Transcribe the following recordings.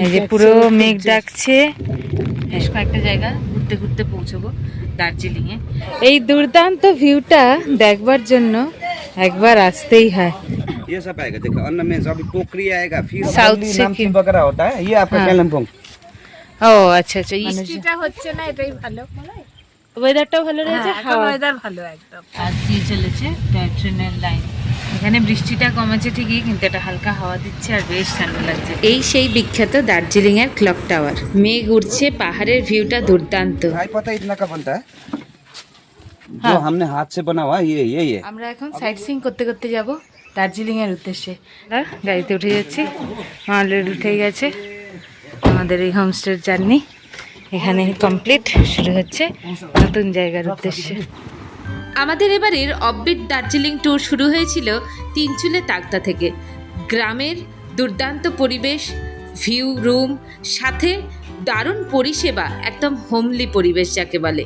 এই যে পুরো মেঘ ডাকছে। বেশ কয়েকটা জায়গা ঘুরতে ঘুরতে পৌঁছবো দার্জিলিং এ। এই দুর্দান্ত ভিউটা দেখবার জন্য একবার আসতেই হয়। ये सब आएगा, देखो अन्न में अभी पोखरी आएगा, फिर साउथ से नामचिम वगैरह होता है, ये आपका हाँ। कालिम्पोंग। ও আচ্ছা আচ্ছা, বৃষ্টিটা হচ্ছে না, এটাই ভালো। ওয়েদারটাও ভালো রয়েছে, এখন হাওয়া ওয়েদার ভালো একদম। আজ দিয়ে চলেছে টয় ট্রেনের লাইন। এখানে বৃষ্টিটা কমেছে ঠিকই, কিন্তু এটা হালকা হাওয়া দিচ্ছে আর বেশ ঠান্ডা লাগছে। এই সেই বিখ্যাত দার্জিলিং এর ক্লক টাওয়ার। মেঘ উঠছে, পাহাড়ের ভিউটা দুর্দান্ত। भाई पता है इतना का बनता है, हाँ। जो हमने हाथ से बना हुआ है, ये আমরা এখন সাইট সিইং করতে করতে যাব দার্জিলিং এর উদ্দেশ্যে। গাড়িতে উঠে যাচ্ছি, অলরেডি উঠে গেছে। আমাদের এই হোমস্টের জার্নি এখানে কমপ্লিট, শুরু হচ্ছে নতুন জায়গার উদ্দেশ্যে। আমাদের এবারের অফবিট দার্জিলিং ট্যুর শুরু হয়েছিল তিনচুলে তাকদা থেকে। গ্রামের দুর্দান্ত পরিবেশ, ভিউ রুম, সাথে দারুণ পরিষেবা, একদম হোমলি পরিবেশ যাকে বলে,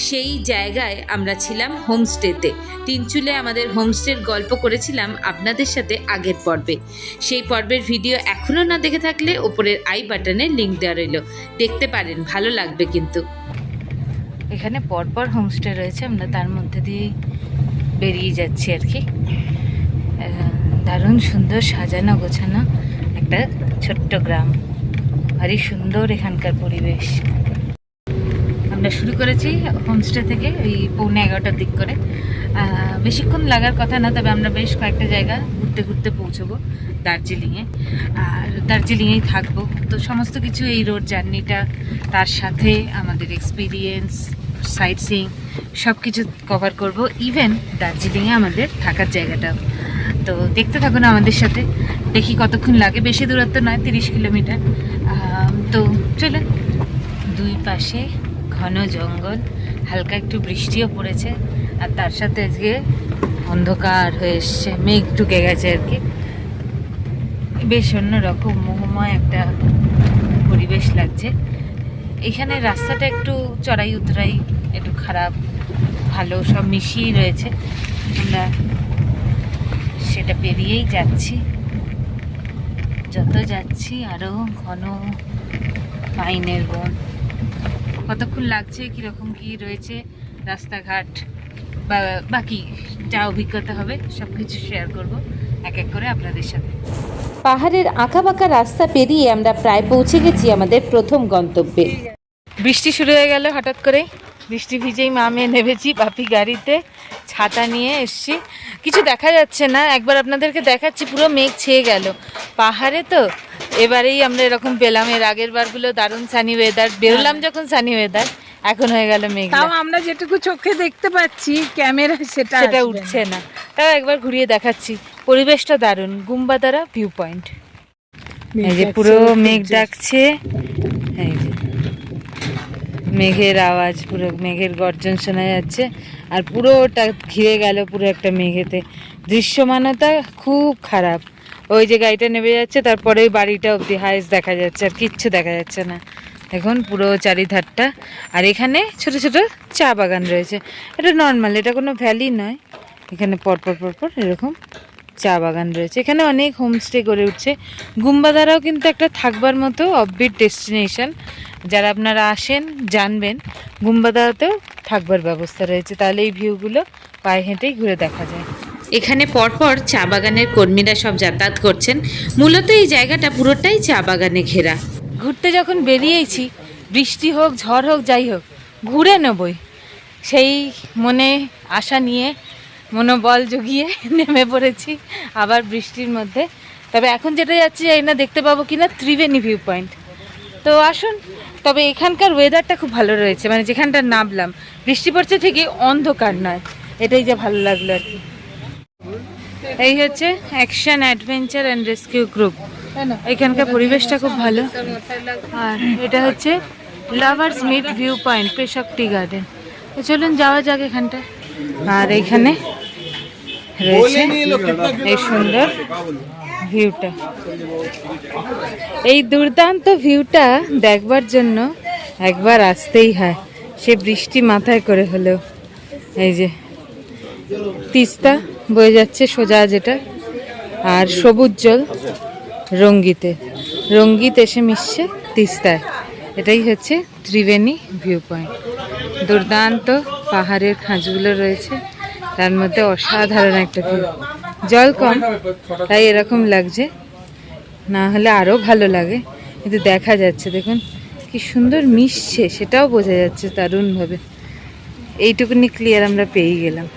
সেই জায়গায় আমরা ছিলাম হোমস্টেতে। তিনচুলে আমাদের হোমস্টের গল্প করেছিলাম আপনাদের সাথে আগের পর্বে। সেই পর্বের ভিডিও এখনও না দেখে থাকলে ওপরের আই বাটনে লিঙ্ক দেওয়া রইল, দেখতে পারেন, ভালো লাগবে কিন্তু। এখানে পরপর হোমস্টে রয়েছে, আমরা তার মধ্যে দিয়েই বেরিয়ে যাচ্ছি আর কি। দারুণ সুন্দর সাজানো গোছানো একটা ছোট্ট গ্রাম, ভারী সুন্দর এখানকার পরিবেশ। আমরা শুরু করেছি হোমস্টে থেকে ওই 11:30টার দিক করে। বেশিক্ষণ লাগার কথা না, তবে আমরা বেশ কয়েকটা জায়গা ঘুরতে ঘুরতে পৌঁছবো দার্জিলিংয়ে, আর দার্জিলিংয়েই থাকবো। তো সমস্ত কিছু এই রোড জার্নিটা, তার সাথে আমাদের এক্সপিরিয়েন্স, সাইট সিইং সব কিছু কভার করবো, ইভেন দার্জিলিংয়ে আমাদের থাকার জায়গাটাও। তো দেখতে থাকুন আমাদের সাথে, দেখি কতক্ষণ লাগে। বেশি দূরত্ব নয়, 30 কিলোমিটার। তো চলেন। দুই পাশে ঘন জঙ্গল, হালকা একটু বৃষ্টিও পড়েছে, আর তার সাথে আজকে অন্ধকার হয়ে এসছে, মেঘ ঢুকে গেছে আর কি। বেশ অন্যরকম মোহময় একটা পরিবেশ লাগছে। এখানে রাস্তাটা একটু চড়াই উতরাই, একটু খারাপ ভালো সব মিশিয়েই রয়েছে। আমরা সেটা পেরিয়েই যাচ্ছি, যত যাচ্ছি আরও ঘন পাইনের বন। কতক্ষণ লাগছে, কীরকম কী রয়েছে রাস্তাঘাট বা বাকি যা অভিজ্ঞতা হবে সব কিছু শেয়ার করব এক এক করে আপনাদের সাথে। পাহাড়ের আঁকাবাঁকা রাস্তা পেরিয়ে আমরা প্রায় পৌঁছে গেছি আমাদের প্রথম গন্তব্যে। বৃষ্টি শুরু হয়ে গেল হঠাৎ করে, বৃষ্টি ভিজেই মা মেয়ে নেমেছি। বাপি গাড়িতে, ছাতা নিয়ে এসছি, কিছু দেখা যাচ্ছে না। একবার আপনাদেরকে দেখাচ্ছি, পুরো মেঘ ছেয়ে গেল পাহাড়ে। তো এবারেই আমরা এরকম পেলাম, এর আগের বারগুলো দারুণ সানি ওয়েদার, বেরোলাম যখন সানি ওয়েদার, এখন হয়ে গেল মেঘ। তাও আমরা যেটুকু চোখে দেখতে পাচ্ছি, ক্যামেরা সেটা উঠছে না। তাও একবার ঘুরিয়ে দেখাচ্ছি, পরিবেশটা দারুণ। গুম্বাদারা ভিউ পয়েন্ট, এই যে পুরো মেঘ ডাকছে, এই যে মেঘের আওয়াজ, পুরো মেঘের গর্জন শোনা যাচ্ছে, আর পুরোটা ঘিরে গেল পুরো একটা মেঘেতে। দৃশ্যমানতা খুব খারাপ। ওই যে গাড়িটা নেমে যাচ্ছে, তারপরে ওই বাড়িটা অব্দি হাইস দেখা যাচ্ছে, আর কিচ্ছু দেখা যাচ্ছে না এখন, পুরো চারিধারটা। আর এখানে ছোট ছোট চা বাগান রয়েছে। এটা নর্মাল, এটা কোনো ভ্যালি নয়। এখানে পরপর পরপর এরকম চা বাগান রয়েছে। এখানে অনেক হোমস্টে গড়ে উঠছে। গুম্বাদারাও কিন্তু একটা থাকবার মতো অফবিট ডেস্টিনেশন। যারা আপনারা আসেন জানবেন, গুম্বাদারাতেও থাকবার ব্যবস্থা রয়েছে, তাহলে এই ভিউগুলো পায়ে হেঁটেই ঘুরে দেখা যায়। এখানে পরপর চা বাগানের কর্মীরা সব যাতায়াত করছেন। মূলত এই জায়গাটা পুরোটাই চা বাগানে ঘেরা। ঘুরতে যখন বেরিয়েছি, বৃষ্টি হোক ঝড় হোক যাই হোক, ঘুরে নেবই, সেই মনে আশা নিয়ে মনোবল জুগিয়ে নেমে পড়েছি আবার বৃষ্টির মধ্যে। তবে এখন যেটা যাচ্ছি জানি না দেখতে পাবো কিনা, ত্রিবেণী ভিউ পয়েন্ট। তো আসুন, তবে এখানকার ওয়েদারটা খুব ভালো রয়েছে, মানে যেখানটা নামলাম বৃষ্টি পড়ছে ঠিকই, অন্ধকার নয়, এটাই যে ভালো লাগলো আর কি। এই হচ্ছে action adventure and rescue group. এখানকার পরিবেশটা খুব ভালো। আর এটা হচ্ছে লাভার্স মিট ভিউ পয়েন্ট, পেশক টি গার্ডেন। তো চলুন যাওয়া যাক এখানটা। আর এখানে রয়েছে এই সুন্দর ভিউটা। এই দুর্দান্ত ভিউটা দেখবার জন্য একবার আসতেই হয়, সে বৃষ্টি মাথায় করে হলেও। এই যে তিস্তা বয়ে যাচ্ছে সোজা, যেটা, আর সবুজ জল রঙ্গিতে, রঙ্গিত এসে মিশছে তিস্তায়। এটাই হচ্ছে ত্রিবেণী ভিউ পয়েন্ট। দুর্দান্ত পাহাড়ের খাঁজগুলো রয়েছে, তার মধ্যে অসাধারণ একটা ভিউ। জল কম তাই এরকম লাগছে, না হলে আরও ভালো লাগে, কিন্তু দেখা যাচ্ছে দেখুন কি সুন্দর মিশছে, সেটাও বোঝা যাচ্ছে দারুণভাবে। এইটুকুনি ক্লিয়ার আমরা পেয়ে গেলাম।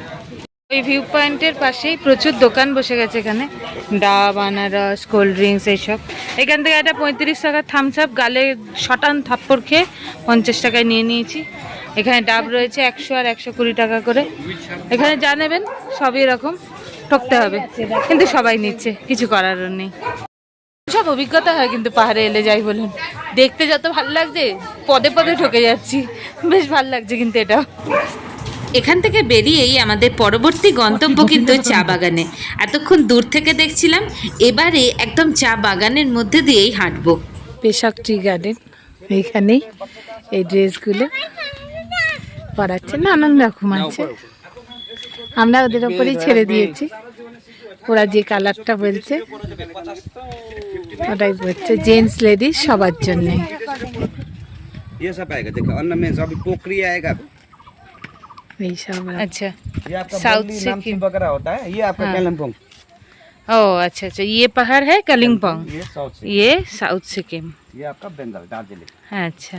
ওই ভিউ পয়েন্টের পাশেই প্রচুর দোকান বসে গেছে, এখানে ডাব, আনারস, কোল্ড ড্রিঙ্কস এইসব। এখান থেকে একটা 35 টাকার থামস আপ গালে শটান থাপ্পড় খেয়ে 50 টাকায় নিয়ে নিয়েছি। এখানে ডাব রয়েছে 100 আর 120 টাকা করে। এখানে যা নেবেন সবই এরকম, ঠকতে হবে, কিন্তু সবাই নিচ্ছে, কিছু করারও নেই। সব অভিজ্ঞতা হয় কিন্তু পাহাড়ে এলে, যাই বলুন, দেখতে যত ভালো লাগছে পদে পদে ঠকে যাচ্ছি, বেশ ভালো লাগছে কিন্তু এটা। এখান থেকে বেরিয়েই আমাদের পরবর্তী গন্তব্য কিন্তু চা বাগানে। এতক্ষণ দূর থেকে দেখছিলাম, এবারে একদম চা বাগানের মধ্যে দিয়েই হাঁটবো। পেশক টি গার্ডেন, এইখানেই এই ড্রেসগুলো পরাচ্ছে, নানান রকম আছে। আমরা ওদের ওপরেই ছেড়ে দিয়েছি, ওরা যে কালারটা বলছে ওটাই বলছে। জেন্টস লেডিস সবার জন্যে। ये सब आएगा, देखो अन्न में जो अभी पोखरी आएगा, এইসব अच्छा, ये आपका साउथ बल्ली से नामची वगैरह होता है, ये आपका हाँ। कालिम्पोंग, ओ अच्छा अच्छा, ये पहाड़ है कालिम्पोंग, ये साउथ से, ये साउथ सिक्किम। ये आपका बेंगल दार्जिलिंग। আচ্ছা,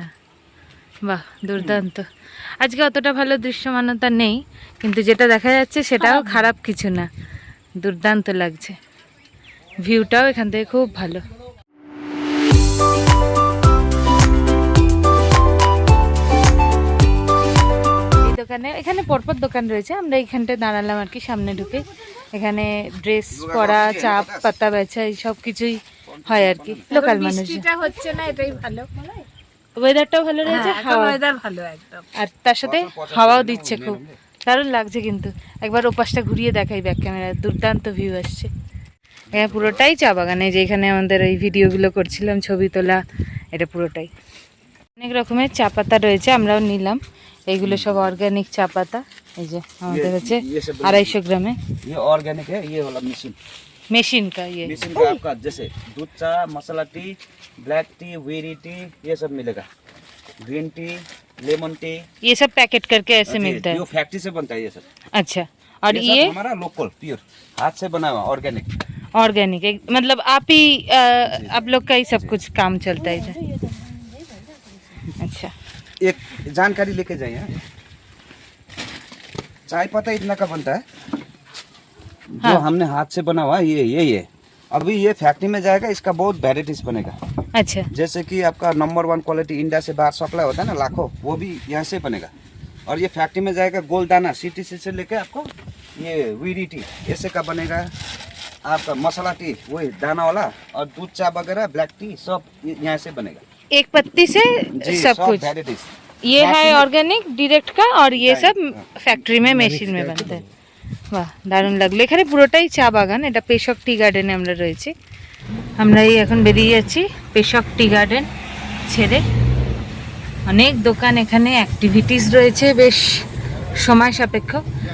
বাহ, দুর্দান্ত। আজকে অতটা ভালো দৃশ্যমানতা নেই, কিন্তু যেটা দেখা যাচ্ছে সেটাও খারাপ কিছু না, দুর্দান্ত লাগছে। ভিউটাও এখান থেকে খুব ভালো। এই দোকানে, এখানে পরপর দোকান রয়েছে, আমরা এইখানটায় দাঁড়ালাম আর কি, সামনে ঢুকে। এখানে ড্রেস পরা, চা পাতা বেচা, এই সব কিছুই হয় আর কি, লোকাল মানুষ। বৃষ্টিটা হচ্ছে না, এটাই ভালো। ওয়েদারটাও ভালো রয়েছে, হাওয়া, ওয়েদার ভালো একদম। আর তার সাথে হাওয়াও দিচ্ছে, খুব দারুণ লাগছে। কিন্তু একবার ওপাশটা ঘুরিয়ে দেখাই ব্যাক ক্যামেরায়, দুর্দান্ত ভিউ আসছে। এখানে পুরোটাই চা বাগানে, যেখানে আমাদের ওই ভিডিওগুলো করছিলাম, ছবি তোলা, এটা পুরোটাই। অনেক রকমের চা পাতা রয়েছে, আমরাও নিলাম। এইগুলো সব অর্গানিক চা পাতা। এই যে আমাদের হচ্ছে 250 গ্রামে। ये ऑर्गेनिक है, ये वाला मशीन, মেশিন কা ইয়ে, मशीन का आपका जैसे दूध चा, masala tea, black tea, very tea, ये सब मिलेगा, ग्रीन टी, लेमन टी, ये सब पैकेट करके ऐसे मिलता है। जो फैक्ट्री से बनता है ये सब। अच्छा, और सब ये हमारा लोकल प्योर हाथ से बना हुआ ऑर्गेनिक। ऑर्गेनिक, मतलब आप ही आप लोग का ही सब कुछ काम चलता है इधर। अच्छा, एक जानकारी लेके जाइए, हाँ? चाय पत्ता इतना का बनता है, जो हाँ। हमने हाथ से बना हुआ है, ये अभी ये फैक्ट्री में जाएगा, इसका बहुत वेराइटीज बनेगा। अच्छा, जैसे कि आपका नंबर 1 क्वालिटी इंडिया से बाहर सप्लाई होता है ना लाखों, वो भी यहाँ से बनेगा। और ये फैक्ट्री में जाएगा गोलदाना CTC से लेके आपको ये VDT ऐसे का बनेगा। आपका मसाला टी वही दाना वाला, और दूध चा वगैरह ब्लैक टी सब यहाँ से बनेगा। एक पत्ती से जी, सब कुछ। वेराइटीज। ये है ऑर्गेनिक डायरेक्ट का, और ये सब Direct, फैक्ट्री में মেশিন में बनता है। বাহ, দারুণ লাগলো। এখানে পুরোটাই চা বাগান। এটা পেশক টি গার্ডেনে আমরা রয়েছি। আমরা এই এখন বেরিয়ে যাচ্ছি পেশক টি গার্ডেন ছেড়ে। অনেক দোকান, এখানে অ্যাক্টিভিটিস রয়েছে, বেশ সময় সাপেক্ষ।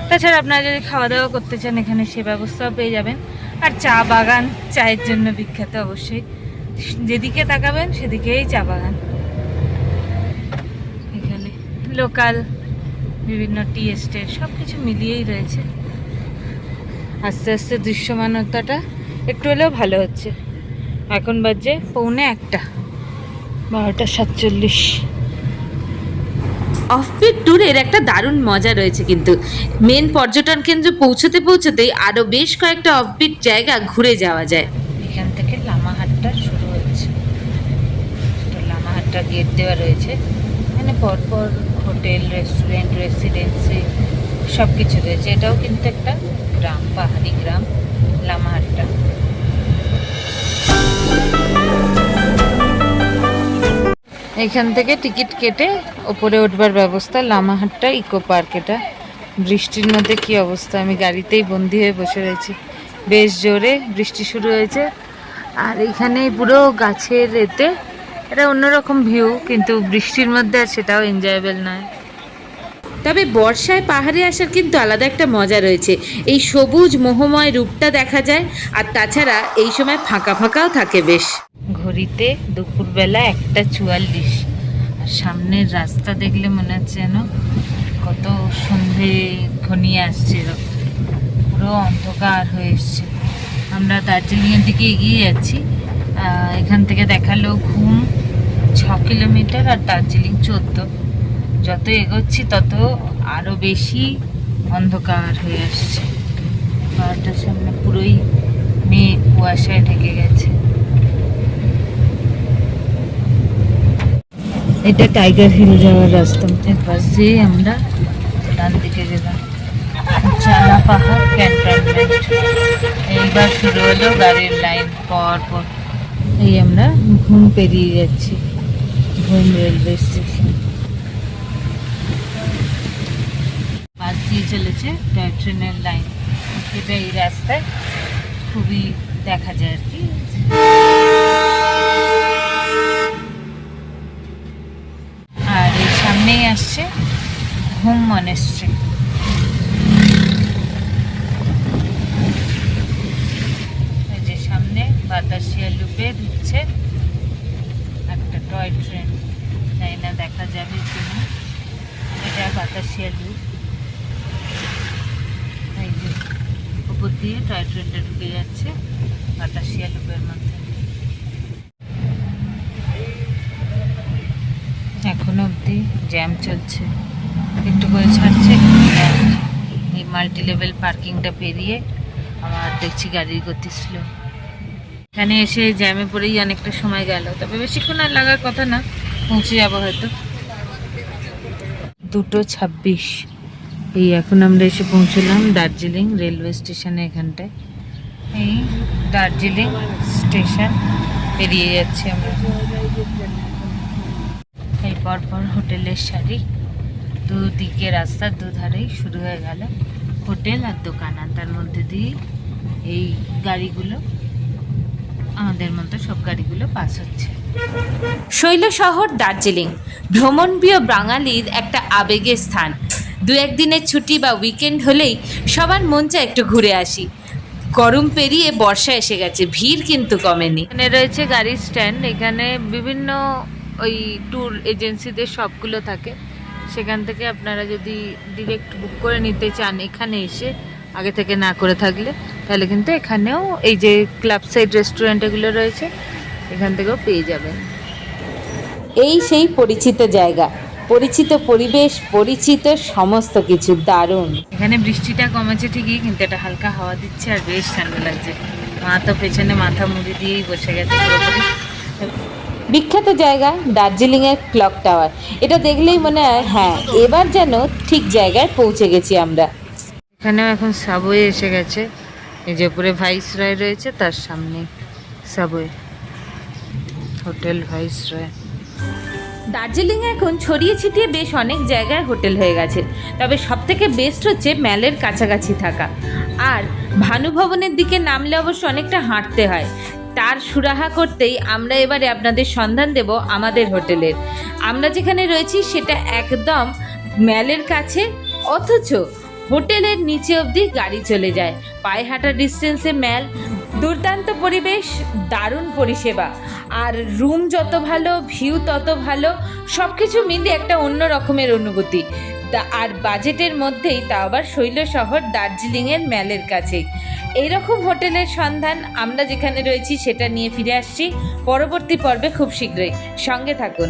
তাছাড়া আপনারা যদি খাওয়া দাওয়া করতে চান, এখানে সে ব্যবস্থাও পেয়ে যাবেন। আর চা বাগান, চায়ের জন্য বিখ্যাত অবশ্যই, যেদিকে তাকাবেন সেদিকেই চা বাগান। এখানে লোকাল বিভিন্ন টি এস্টেট সব কিছু মিলিয়েই রয়েছে। আস্তে আস্তে দৃশ্যমানতাটা একটু হলেও ভালো হচ্ছে। এখন বাজে 1:45, 12:47। অফবিট ট্যুরের একটা দারুণ মজা রয়েছে, কিন্তু মেন পর্যটন কেন্দ্র পৌঁছতে পৌঁছতেই আরও বেশ কয়েকটা অফবিট জায়গা ঘুরে যাওয়া যায়। এখান থেকে লামাহাটটা শুরু হচ্ছে। লামাহাটটা গেট দেওয়া রয়েছে, এখানে পরপর হোটেল, রেস্টুরেন্ট, রেসিডেন্সি সব কিছু রয়েছে। এটাও কিন্তু একটা গ্রাম, পাহাড়ি গ্রাম লামাহাটটা। এখান থেকে টিকিট কেটে ওপরে উঠবার ব্যবস্থা। লামাহাটটা ইকো পার্ক। এটা বৃষ্টির মধ্যে কি অবস্থা, আমি গাড়িতেই বন্দি হয়ে বসে রয়েছি। বেশ জোরে বৃষ্টি শুরু হয়েছে, আর এখানে পুরো গাছের এতে এটা অন্যরকম ভিউ, কিন্তু বৃষ্টির মধ্যে আর সেটাও এনজয়েবল নয়। তবে বর্ষায় পাহাড়ে আসার কিন্তু আলাদা একটা মজা রয়েছে। এই সবুজ মোহময় রূপটা দেখা যায়, আর তাছাড়া এই সময় ফাঁকা ফাঁকাও থাকে বেশ। ঘড়িতে দুপুরবেলা 1:44, আর সামনের রাস্তা দেখলে মনে হচ্ছে যেন কত সন্ধে ঘনিয়ে আসছে, এরকম পুরো অন্ধকার হয়ে এসছে। আমরা দার্জিলিংয়ের দিকে এগিয়ে যাচ্ছি। এখান থেকে দেখালো ঘুম 6 কিলোমিটার আর দার্জিলিং 14। যত এগোচ্ছি তত আরও বেশি অন্ধকার হয়ে আসছে। পাহাড়টার সামনে পুরোই মেঘ কুয়াশায় ঢেকে গেছে। এটা টাইগার হিল যাওয়ার রাস্তা। এর পাশ দিয়ে আমরা ডান দিকে গেলাম। চালা পাহাড় ক্যান্টনমেন্ট। এইবার শুরু হলো গাড়ির লাইন পর পর। এই আমরা ঘুম পেরিয়ে যাচ্ছি, ঘুম রেলওয়ে স্টেশন। পাশ দিয়ে চলেছে টয় ট্রেনের লাইন। এটা এই রাস্তায় খুবই দেখা যায় আর কি। আর এই সামনেই আসছে হোম মনেস্ট্রি। এই যে সামনে বাতাসিয়া লুপে ঢুকছে একটা টয় ট্রেন, তাই না দেখা যাবে কিনা। এটা বাতাসিয়া লুপ। এই যে উপর দিয়ে টয় ট্রেনটা ঢুকে যাচ্ছে বাতাসিয়া লুপের মধ্যে। এখনো অবধি জ্যাম চলছে, একটু করে ছাড়ছে, একটু করে আসছে। এই মাল্টি লেভেল পার্কিংটা পেরিয়ে আমার দেখছি গাড়ির গতি স্লো। এখানে এসে জ্যামে পড়েই অনেকটা সময় গেল, তবে বেশিক্ষণ আর লাগার কথা না, পৌঁছে যাবো হয়তো। 2:26। এই এখন আমরা এসে পৌঁছলাম দার্জিলিং রেলওয়ে স্টেশনে। এখানটায় এই দার্জিলিং স্টেশন পেরিয়ে যাচ্ছি আমরা। এই পরপর হোটেলের সারি, দুদিকে রাস্তার দুধারেই শুরু হয়ে গেল হোটেল আর দোকান, আর তার মধ্যে দিয়ে এই গাড়িগুলো, আমাদের মতো সব গাড়িগুলো পাস হচ্ছে। শৈল শহর দার্জিলিং ভ্রমণপ্রিয় বাঙালির একটা আবেগের স্থান। 2-1 দিনের ছুটি বা উইকেন্ড হলেই সবার মন চায় একটু ঘুরে আসি। গরম পেরিয়ে বর্ষা এসে গেছে, ভিড় কিন্তু কমেনি। এখানে রয়েছে গাড়ির স্ট্যান্ড। এখানে বিভিন্ন ওই ট্যুর এজেন্সিদের সবগুলো থাকে। সেখান থেকে আপনারা যদি ডিরেক্ট বুক করে নিতে চান এখানে এসে, আগে থেকে না করে থাকলে, তাহলে কিন্তু এখানেও এই যে ক্লাব সাইড রেস্টুরেন্ট এগুলো রয়েছে, এখান থেকেও পেয়ে যাবেন। এই সেই পরিচিত জায়গা, পরিচিত পরিবেশ, পরিচিত সমস্ত কিছু। দারুণ। এখানে বৃষ্টিটা কমেছে ঠিকই, কিন্তু এটা হালকা হাওয়া দিচ্ছে আর বেশ ঠান্ডা লাগছে। মা তো পেছনে মাথা মুড়ি দিয়েই বসে গেছে পুরোপুরি। বিখ্যাত জায়গা দার্জিলিংয়ের ক্লক টাওয়ার। এটা দেখলেই মনে হয় হ্যাঁ, এবার যেন ঠিক জায়গায় পৌঁছে গেছি আমরা। এখানেও এখন সাবওয়ে এসে গেছে। এই যে উপরে ভাইসরয় রয়েছে, তার সামনে সাবওয়ে, হোটেল ভাইসরয়। দার্জিলিংয়ে এখন ছড়িয়ে ছিটিয়ে বেশ অনেক জায়গায় হোটেল হয়ে গেছে, তবে সবথেকে বেস্ট হচ্ছে ম্যালের কাছাকাছি থাকা। আর ভানুভবনের দিকে নামলে অবশ্য অনেকটা হাঁটতে হয়। তার সুরাহা করতেই আমরা এবারে আপনাদের সন্ধান দেব আমাদের হোটেলের। আমরা যেখানে রয়েছি সেটা একদম ম্যালের কাছে, অথচ হোটেলের নিচে অবধি গাড়ি চলে যায়। পায়ে হাঁটার ডিস্টেন্সে ম্যাল। দুর্দান্ত পরিবেশ, দারুণ পরিষেবা, আর রুম যত ভালো, ভিউ তত ভালো, সব কিছু মিলে একটা অন্য রকমের অনুভূতি। আর বাজেটের মধ্যেই, তা আবার শৈল শহর দার্জিলিংয়ের ম্যালের কাছেই। এইরকম হোটেলের সন্ধান আমরা যেখানে রয়েছি সেটা নিয়ে ফিরে আসছি পরবর্তী পর্বে খুব শীঘ্রই। সঙ্গে থাকুন।